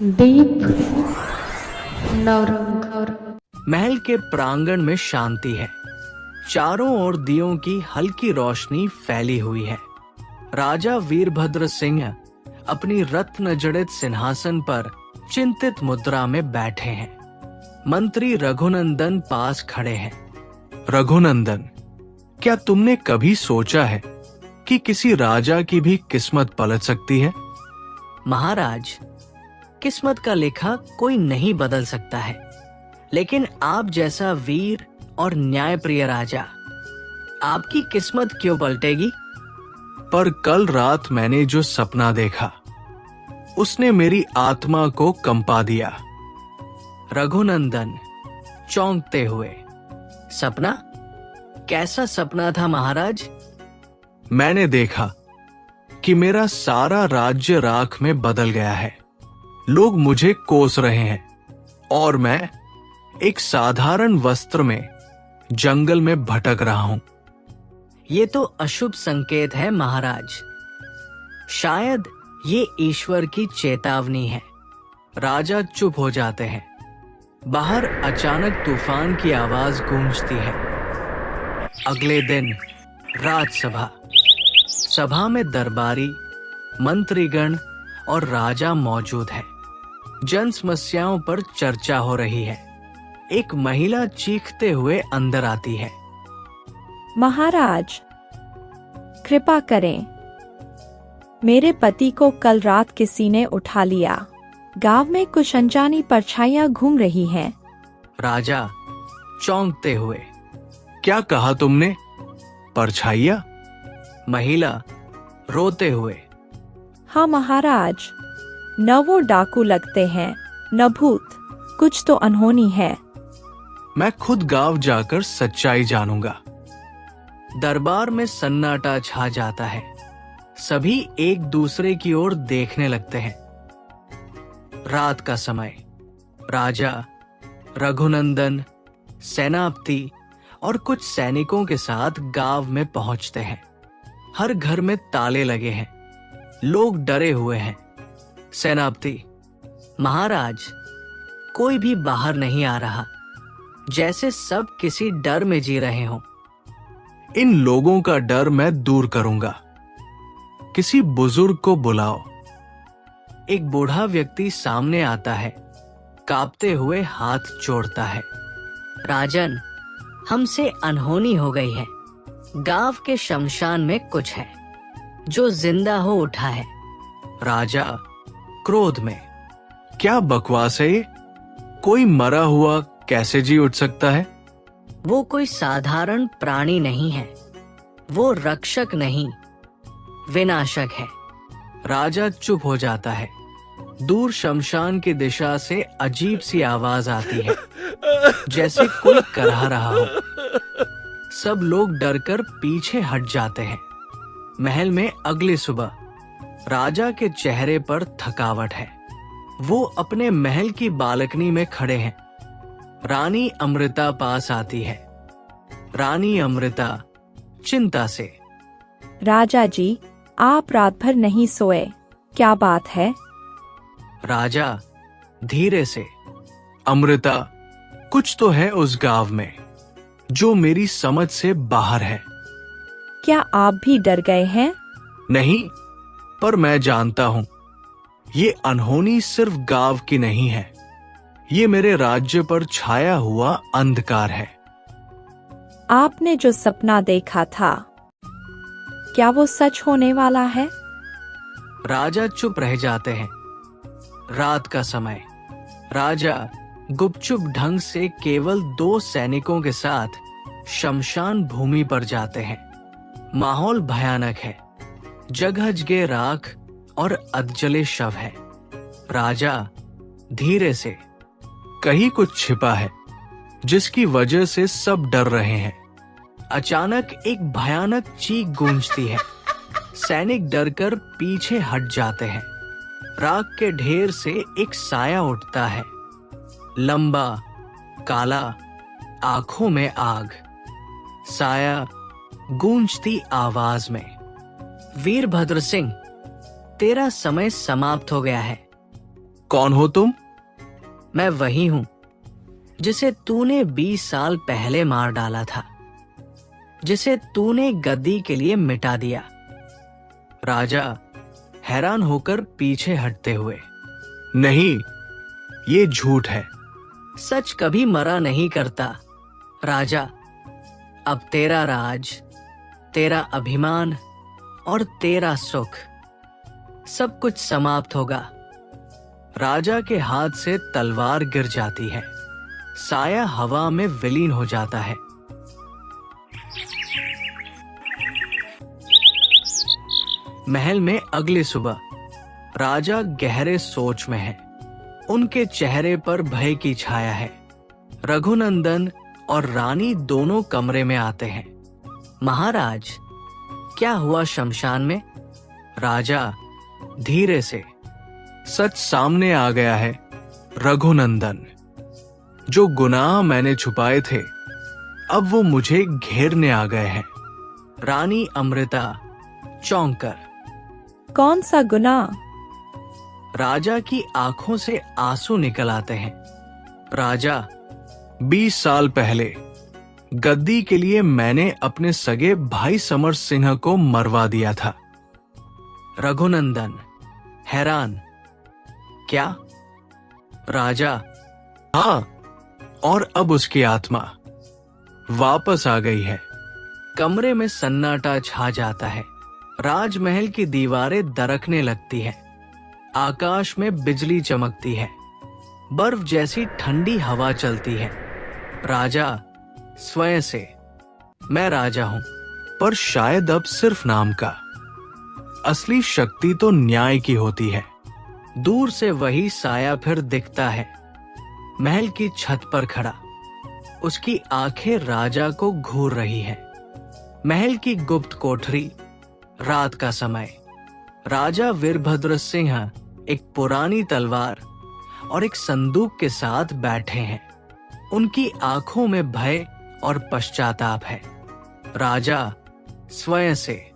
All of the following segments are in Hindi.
दीप नवरंग। महल के प्रांगण में शांति है। चारों ओर दियों की हल्की रोशनी फैली हुई है। राजा वीरभद्र सिंह अपनी रत्न जड़ित सिंहासन पर चिंतित मुद्रा में बैठे हैं। मंत्री रघुनंदन पास खड़े हैं। रघुनंदन, क्या तुमने कभी सोचा है कि किसी राजा की भी किस्मत पलट सकती है? महाराज, किस्मत का लेखा कोई नहीं बदल सकता है, लेकिन आप जैसा वीर और न्यायप्रिय राजा, आपकी किस्मत क्यों पलटेगी? पर कल रात मैंने जो सपना देखा, उसने मेरी आत्मा को कंपा दिया। रघुनंदन चौंकते हुए, सपना? कैसा सपना था महाराज? मैंने देखा कि मेरा सारा राज्य राख में बदल गया है। लोग मुझे कोस रहे हैं और मैं एक साधारण वस्त्र में जंगल में भटक रहा हूं। ये तो अशुभ संकेत है महाराज। शायद ये ईश्वर की चेतावनी है। राजा चुप हो जाते हैं। बाहर अचानक तूफान की आवाज गूंजती है। अगले दिन राजसभा। सभा में दरबारी, मंत्रीगण और राजा मौजूद है। जन समस्याओं पर चर्चा हो रही है। एक महिला चीखते हुए अंदर आती है। महाराज, कृपा करें, मेरे पति को कल रात किसी ने उठा लिया। गांव में कुछ अनजानी परछाइयां घूम रही हैं। राजा चौंकते हुए, क्या कहा तुमने? परछाइयां? महिला रोते हुए, हाँ महाराज, न वो डाकू लगते हैं न भूत, कुछ तो अनहोनी है। मैं खुद गांव जाकर सच्चाई जानूंगा। दरबार में सन्नाटा छा जाता है। सभी एक दूसरे की ओर देखने लगते हैं। रात का समय। राजा, रघुनंदन, सेनापति और कुछ सैनिकों के साथ गांव में पहुंचते हैं। हर घर में ताले लगे हैं। लोग डरे हुए हैं। सेनापति, महाराज, कोई भी बाहर नहीं आ रहा, जैसे सब किसी डर में जी रहे हों। इन लोगों का डर मैं दूर करूंगा। किसी बुजुर्ग को बुलाओ। एक बूढ़ा व्यक्ति सामने आता है, कांपते हुए हाथ जोड़ता है। राजन, हमसे अनहोनी हो गई है। गांव के शमशान में कुछ है जो जिंदा हो उठा है। राजा क्रोध में, क्या बकवास है ये? कोई मरा हुआ कैसे जी उठ सकता है? वो कोई साधारण प्राणी नहीं है। वो रक्षक नहीं, विनाशक है। राजा चुप हो जाता है। दूर शमशान की दिशा से अजीब सी आवाज आती है, जैसे कोई करहा रहा हो। सब लोग डरकर पीछे हट जाते हैं। महल में अगली सुबह राजा के चेहरे पर थकावट है। वो अपने महल की बालकनी में खड़े हैं। रानी अमृता पास आती है। रानी अमृता चिंता से, राजा जी, आप रात भर नहीं सोए, क्या बात है? राजा धीरे से, अमृता, कुछ तो है उस गांव में जो मेरी समझ से बाहर है। क्या आप भी डर गए हैं? नहीं, पर मैं जानता हूं, ये अनहोनी सिर्फ गांव की नहीं है। ये मेरे राज्य पर छाया हुआ अंधकार है। आपने जो सपना देखा था, क्या वो सच होने वाला है? राजा चुप रह जाते हैं। रात का समय। राजा गुपचुप ढंग से केवल 2 सैनिकों के साथ शमशान भूमि पर जाते हैं। माहौल भयानक है। जगह जगह राख और अधजले शव है। राजा धीरे से, कहीं कुछ छिपा है जिसकी वजह से सब डर रहे हैं। अचानक एक भयानक चीख गूंजती है। सैनिक डरकर पीछे हट जाते हैं। राख के ढेर से एक साया उठता है, लंबा, काला, आंखों में आग। साया गूंजती आवाज में, वीरभद्र सिंह, तेरा समय समाप्त हो गया है। कौन हो तुम? मैं वही हूं जिसे तूने 20 साल पहले मार डाला था, जिसे तूने गद्दी के लिए मिटा दिया। राजा हैरान होकर पीछे हटते हुए, नहीं, ये झूठ है। सच कभी मरा नहीं करता राजा। अब तेरा राज, तेरा अभिमान और तेरा सुख, सब कुछ समाप्त होगा। राजा के हाथ से तलवार गिर जाती है, साया हवा में विलीन हो जाता है। महल में अगली सुबह राजा गहरे सोच में है। उनके चेहरे पर भय की छाया है। रघुनंदन और रानी दोनों कमरे में आते हैं। महाराज, क्या हुआ शमशान में? राजा धीरे से, सच सामने आ गया है रघुनंदन। जो गुनाह मैंने छुपाए थे, अब वो मुझे घेरने आ गए हैं। रानी अमृता चौंक कर, कौन सा गुनाह? राजा की आंखों से आंसू निकल आते हैं। राजा, 20 साल पहले गद्दी के लिए मैंने अपने सगे भाई समर सिंह को मरवा दिया था। रघुनंदन हैरान, क्या? राजा, हाँ, और अब उसकी आत्मा वापस आ गई है। कमरे में सन्नाटा छा जाता है। राजमहल की दीवारें दरकने लगती हैं। आकाश में बिजली चमकती है। बर्फ जैसी ठंडी हवा चलती है। राजा स्वयं से, मैं राजा हूं, पर शायद अब सिर्फ नाम का। असली शक्ति तो न्याय की होती है। दूर से वही साया फिर दिखता है, महल की छत पर खड़ा। उसकी आंखें राजा को घूर रही हैं। महल की गुप्त कोठरी, रात का समय। राजा वीरभद्र सिंह एक पुरानी तलवार और एक संदूक के साथ बैठे हैं। उनकी आंखों में भय और पश्चाताप है। राजा स्वयं से,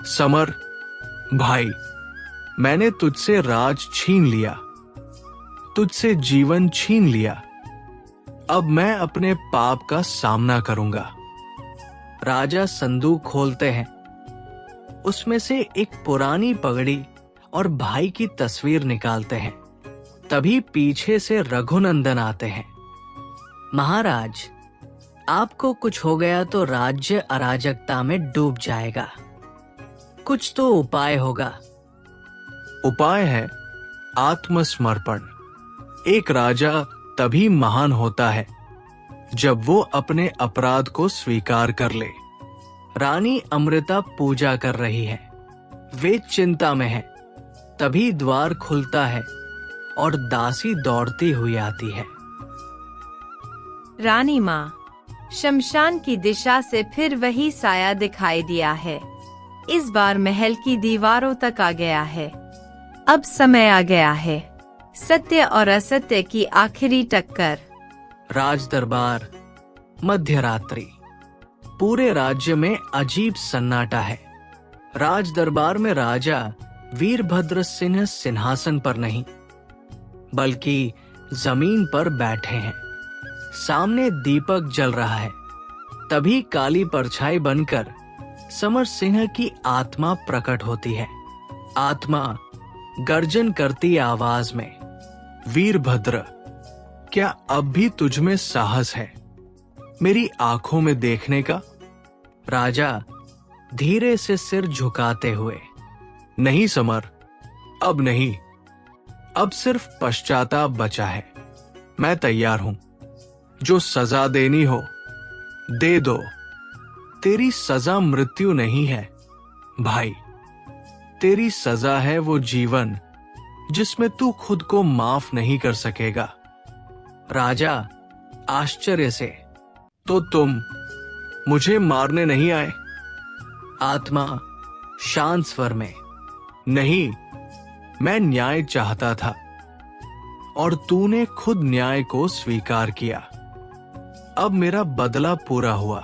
समर भाई, मैंने तुझसे राज छीन लिया, तुझसे जीवन छीन लिया। अब मैं अपने पाप का सामना करूंगा। राजा संदूक खोलते हैं। उसमें से एक पुरानी पगड़ी और भाई की तस्वीर निकालते हैं। तभी पीछे से रघुनंदन आते हैं। महाराज, आपको कुछ हो गया तो राज्य अराजकता में डूब जाएगा। कुछ तो उपाय होगा। उपाय है आत्मसमर्पण। एक राजा तभी महान होता है जब वो अपने अपराध को स्वीकार कर ले। रानी अमृता पूजा कर रही है। वे चिंता में है। तभी द्वार खुलता है और दासी दौड़ती हुई आती है। रानी माँ, शमशान की दिशा से फिर वही साया दिखाई दिया है। इस बार महल की दीवारों तक आ गया है। अब समय आ गया है सत्य और असत्य की आखिरी टक्कर। राज दरबार, मध्यरात्रि। पूरे राज्य में अजीब सन्नाटा है। राज दरबार में राजा वीरभद्र सिंह सिंहासन पर नहीं, बल्कि जमीन पर बैठे हैं। सामने दीपक जल रहा है। तभी काली परछाई बनकर समर सिंह की आत्मा प्रकट होती है। आत्मा गर्जन करती आवाज में, वीरभद्र, क्या अब भी तुझ में साहस है मेरी आंखों में देखने का? राजा धीरे से सिर झुकाते हुए, नहीं समर, अब नहीं। अब सिर्फ पश्चाताप बचा है। मैं तैयार हूं। जो सजा देनी हो दे दो। तेरी सजा मृत्यु नहीं है भाई। तेरी सजा है वो जीवन जिसमें तू खुद को माफ नहीं कर सकेगा। राजा आश्चर्य से, तो तुम मुझे मारने नहीं आए? आत्मा शांत स्वर में, नहीं, मैं न्याय चाहता था और तूने खुद न्याय को स्वीकार किया। अब मेरा बदला पूरा हुआ।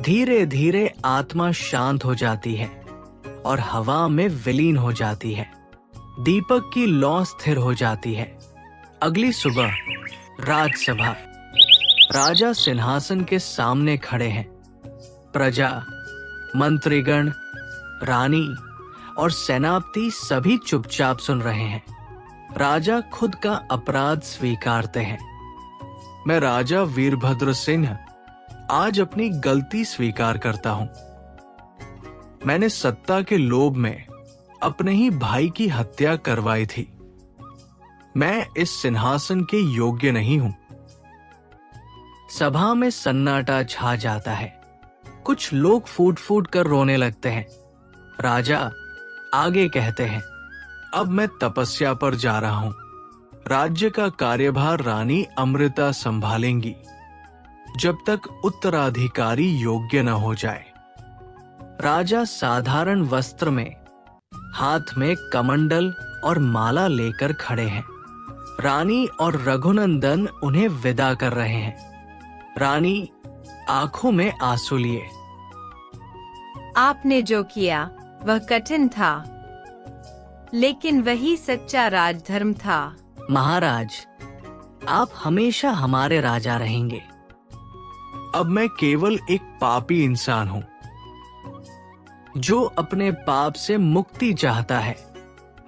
धीरे धीरे आत्मा शांत हो जाती है और हवा में विलीन हो जाती है। दीपक की लौ स्थिर हो जाती है। अगली सुबह राजसभा। राजा सिंहासन के सामने खड़े हैं। प्रजा, मंत्रीगण, रानी और सेनापति सभी चुपचाप सुन रहे हैं। राजा खुद का अपराध स्वीकारते हैं। मैं राजा वीरभद्र सिंह आज अपनी गलती स्वीकार करता हूं। मैंने सत्ता के लोभ में अपने ही भाई की हत्या करवाई थी। मैं इस सिंहासन के योग्य नहीं हूं। सभा में सन्नाटा छा जाता है। कुछ लोग फूट फूट कर रोने लगते हैं। राजा आगे कहते हैं, अब मैं तपस्या पर जा रहा हूं। राज्य का कार्यभार रानी अमृता संभालेंगी जब तक उत्तराधिकारी योग्य न हो जाए। राजा साधारण वस्त्र में, हाथ में कमंडल और माला लेकर खड़े हैं। रानी और रघुनंदन उन्हें विदा कर रहे हैं। रानी आंखों में आंसू लिए, आपने जो किया वह कठिन था, लेकिन वही सच्चा राजधर्म था। महाराज, आप हमेशा हमारे राजा रहेंगे। अब मैं केवल एक पापी इंसान हूं जो अपने पाप से मुक्ति चाहता है।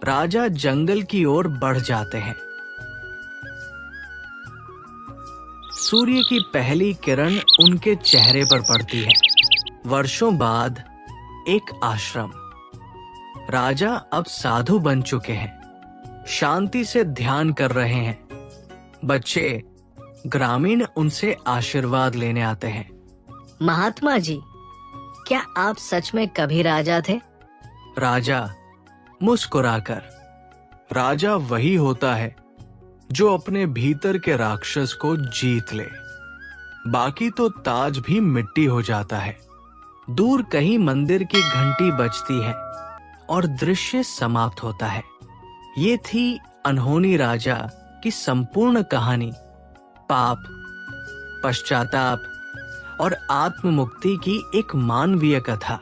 राजा जंगल की ओर बढ़ जाते हैं। सूर्य की पहली किरण उनके चेहरे पर पड़ती है। वर्षों बाद एक आश्रम। राजा अब साधु बन चुके हैं, शांति से ध्यान कर रहे हैं। बच्चे, ग्रामीण उनसे आशीर्वाद लेने आते हैं। महात्मा जी, क्या आप सच में कभी राजा थे? राजा मुस्कुराकर, राजा वही होता है जो अपने भीतर के राक्षस को जीत ले। बाकी तो ताज भी मिट्टी हो जाता है। दूर कहीं मंदिर की घंटी बजती है और दृश्य समाप्त होता है। ये थी अनहोनी राजा की संपूर्ण कहानी। पाप, पश्चाताप और आत्म मुक्ति की एक मानवीय कथा।